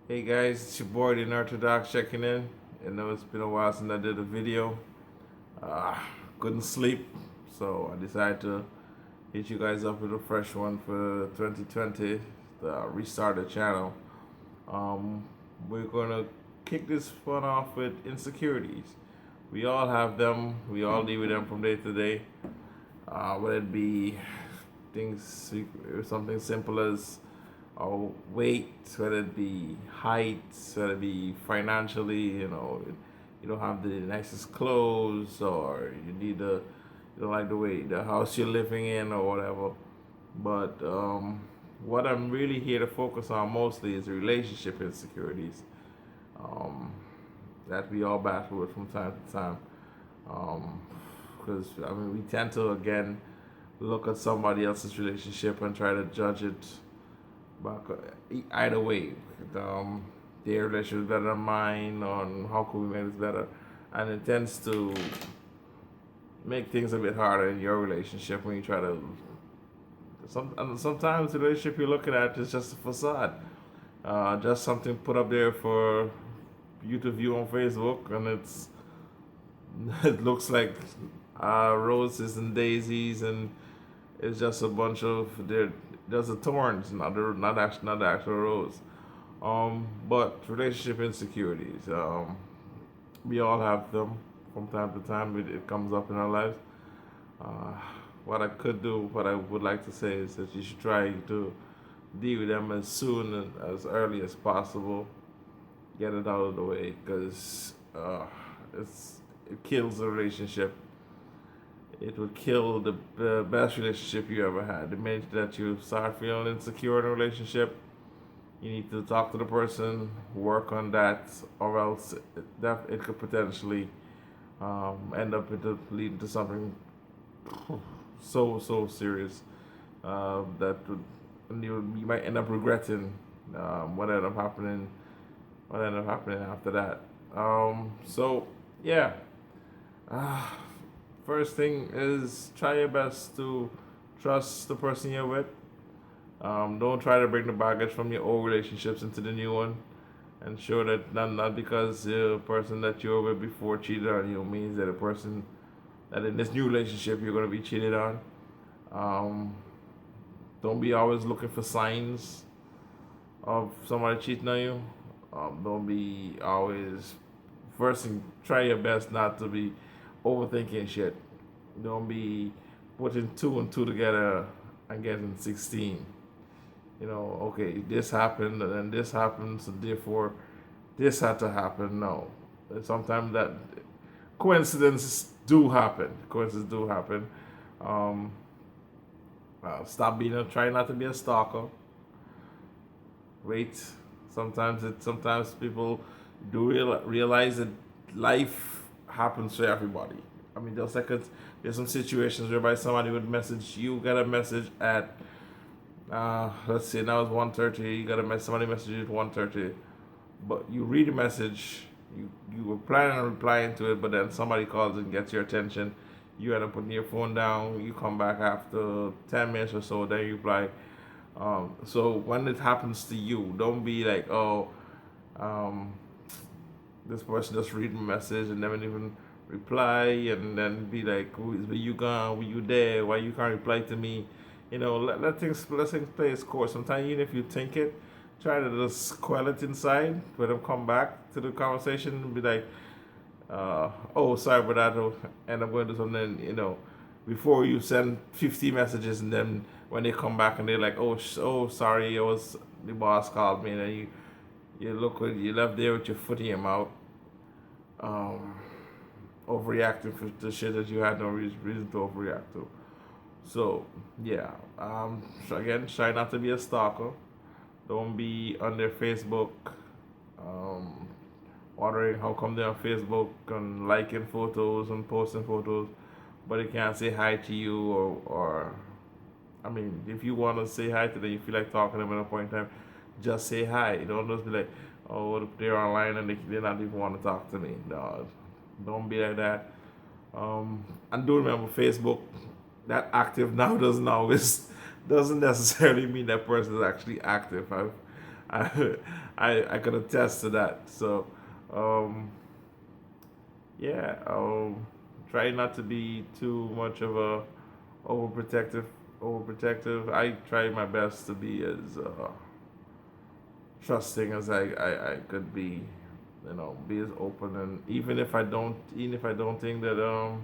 Hey guys, it's your boy the Unorthodox checking in. I know it's been a while since I did a video. Uh, couldn't sleep, so I decided to hit you guys up with a fresh one for 2020 to restart the channel. Um, we're gonna kick this one off with insecurities. We all have them. We all deal with them from day to day. Whether it be things, something simple as weight, whether it be height, whether it be financially, you don't have the nicest clothes, or you don't like the way the house you're living in, or whatever. But what I'm really here to focus on mostly is relationship insecurities um, that we all battle with from time to time. Because I mean, we tend to again look at somebody else's relationship and try to judge it back either way. Um, their relationship is better than mine, on how can we make this better, and it tends to make things a bit harder in your relationship when you try to. And sometimes the relationship you're looking at is just a facade, just something put up there for you to view on Facebook, and it looks like roses and daisies, and it's just a bunch of there's the thorns, not the actual rose. But relationship insecurities, we all have them from time to time. It comes up in our lives. Uh, what I would like to say is that you should try to deal with them as soon and as early as possible. Get it out of the way, because it kills the relationship. It would kill the best relationship you ever had. The minute that you start feeling insecure in a relationship, you need to talk to the person, work on that, or else it could potentially end up leading to something so serious that would, and you might end up regretting what ended up happening. What ended up happening after that. So yeah. Uh, First thing is try your best to trust the person you're with. Don't try to bring the baggage from your old relationships into the new one. Ensure that not because the person that you were with before cheated on you means that the person that in this new relationship you're going to be cheated on. Um, don't be always looking for signs of somebody cheating on you. Don't be always first thing. Try your best not to be overthinking shit. Don't be putting two and two together and getting 16. Okay, this happened and then this happened, so therefore this had to happen. No. Sometimes that coincidences do happen. Coincidences do happen. Um, Stop try not to be a stalker. Wait. Sometimes people do realize that life happens to everybody. I mean, there's some situations whereby somebody would message you, got a message at let's say now it's 1:30. You got a somebody message you at 1:30, but you read the message, you were planning on replying to it, but then somebody calls and gets your attention. You end up putting your phone down. You come back after 10 minutes or so, then you reply. So when it happens to you, don't be like, oh, um, this person just read my message and never even reply, and then be like, were you gone? Were you there? Why you can't reply to me? Let things play its course. Sometimes even if you think it, try to just quell it inside. Let them come back to the conversation and be like, oh, sorry about that, and I'm going to do something. Before you send 50 messages, and then when they come back and they're like, oh, sorry, the boss called me, and then you left there with your foot in your mouth, um, overreacting to shit that you had no reason to overreact to. So yeah, so again, try not to be a stalker. Don't be on their Facebook, um, wondering how come they're on Facebook and liking photos and posting photos, but they can't say hi to you, or I mean, if you want to say hi to them, you feel like talking to them at a point in time, just say hi. Don't just be like, oh, they're online and they're not even want to talk to me. No, don't be like that. And do remember, Facebook, that active now doesn't always doesn't necessarily mean that person is actually active. I I could attest to that. So, um, yeah, I'll try not to be too much of a overprotective. Overprotective. I try my best to be as trusting as I could be. You know, be as open, and even if I don't think that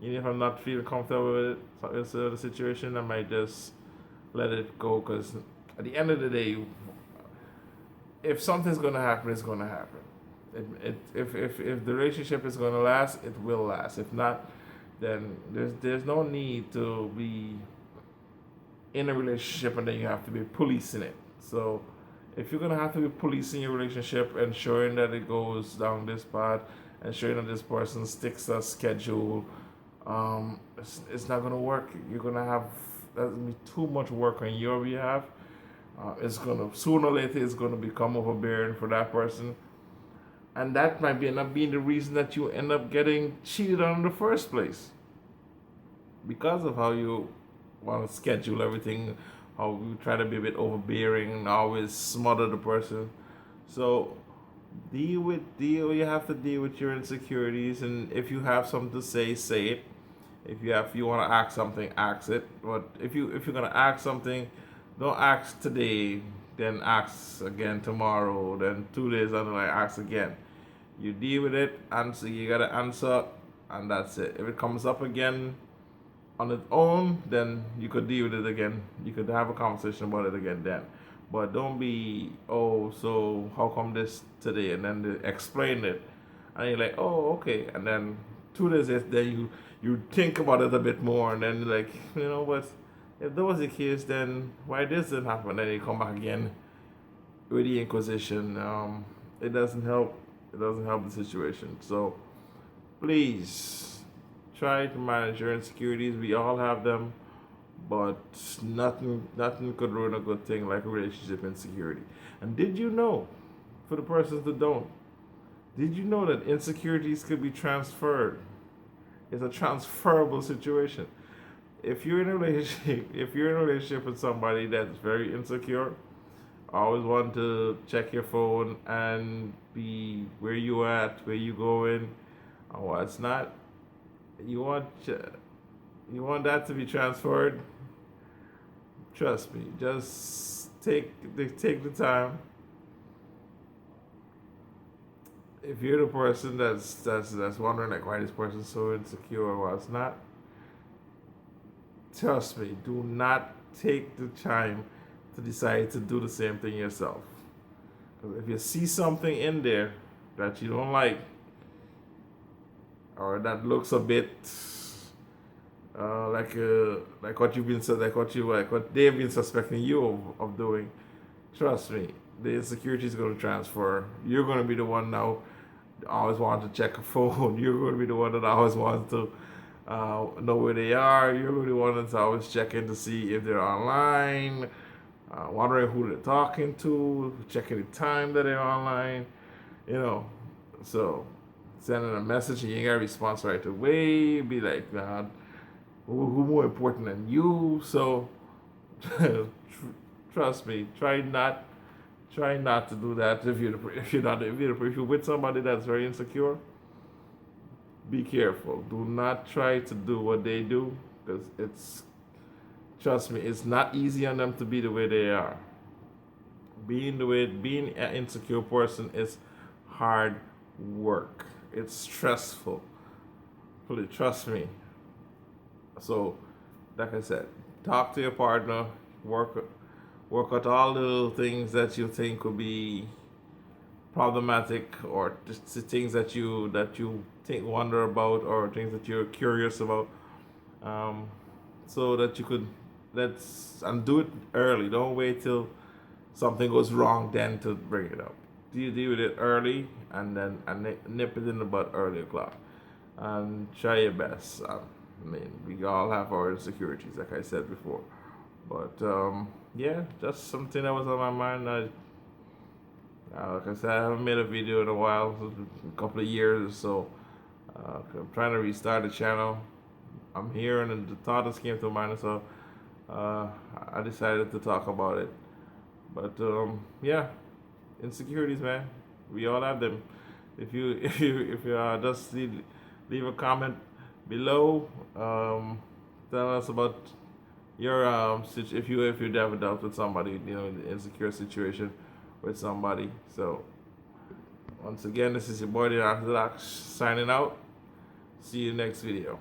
even if I'm not feeling comfortable with it, so the situation, I might just let it go. Because at the end of the day, if something's gonna happen, it's gonna happen. If the relationship is gonna last, it will last. If not, then there's no need to be in a relationship and then you have to be policing it. So if you're gonna have to be policing your relationship, ensuring that it goes down this path, ensuring that this person sticks to a schedule, it's not gonna work. You're gonna have That's gonna be too much work on your behalf. It's gonna sooner or later it's gonna become overbearing for that person, and that might be end up being the reason that you end up getting cheated on in the first place because of how you want to schedule everything, how you try to be a bit overbearing and always smother the person. So deal. You have to deal with your insecurities, and if you have something to say it. If you want to ask something, ask it. But if you're gonna ask something, don't ask today, then ask again tomorrow, then 2 days on like ask again. You deal with it, answer. You gotta answer, and that's it. If it comes up again on its own, then you could deal with it again. You could have a conversation about it again then. But don't be, oh, so how come this today? And then they explain it. And you're like, oh, okay. And then 2 days later, then you think about it a bit more. And then you're like, but if that was the case, then why this didn't happen? Then you come back again with the Inquisition. It doesn't help. It doesn't help the situation. So please try to manage your insecurities. We all have them, but nothing could ruin a good thing like a relationship insecurity. And did you know, for the persons that don't, did you know that insecurities could be transferred? It's a transferable situation. If you're in a relationship, if you're in a relationship with somebody that's very insecure, always want to check your phone and be where you at, where you going, or what's not. You want you want that to be transferred. Trust me. Just take the time. If you're the person that's wondering like why this person's so insecure or what's not, trust me. Do not take the time to decide to do the same thing yourself. Because if you see something in there that you don't like, or that looks a bit like what you've been like what they've been suspecting you of doing, trust me, the insecurity is going to transfer. You're going to be the one now always want to check a phone. You're going to be the one that always wants to know where they are. You're going to be the one that's always checking to see if they're online, wondering who they're talking to, checking the time that they're online. You know, so sending a message and you ain't got a response right away. Be like, God, who more important than you? So trust me, try not to do that if you're with somebody that's very insecure. Be careful. Do not try to do what they do because it's trust me, it's not easy on them to be the way they are. Being an insecure person is hard work. It's stressful. Please trust me. So, like I said, talk to your partner. Work work out all the things that you think could be problematic, or just the things that you think wonder about, or things that you're curious about. Um, so that you could let's and do it early. Don't wait till something goes wrong then to bring it up. Deal with it early and nip it in the bud early o'clock. And try your best. I mean, we all have our insecurities, like I said before. But yeah, just something that was on my mind. Like I said, I haven't made a video in a while, a couple of years or so. I'm trying to restart the channel. I'm here, and the thought just came to mind, so I decided to talk about it. But yeah, insecurities, man. We all have them. If you just leave a comment below, tell us about your if you ever dealt with somebody, in an insecure situation with somebody. So once again, this is your boy the Orthodox signing out. See you next video.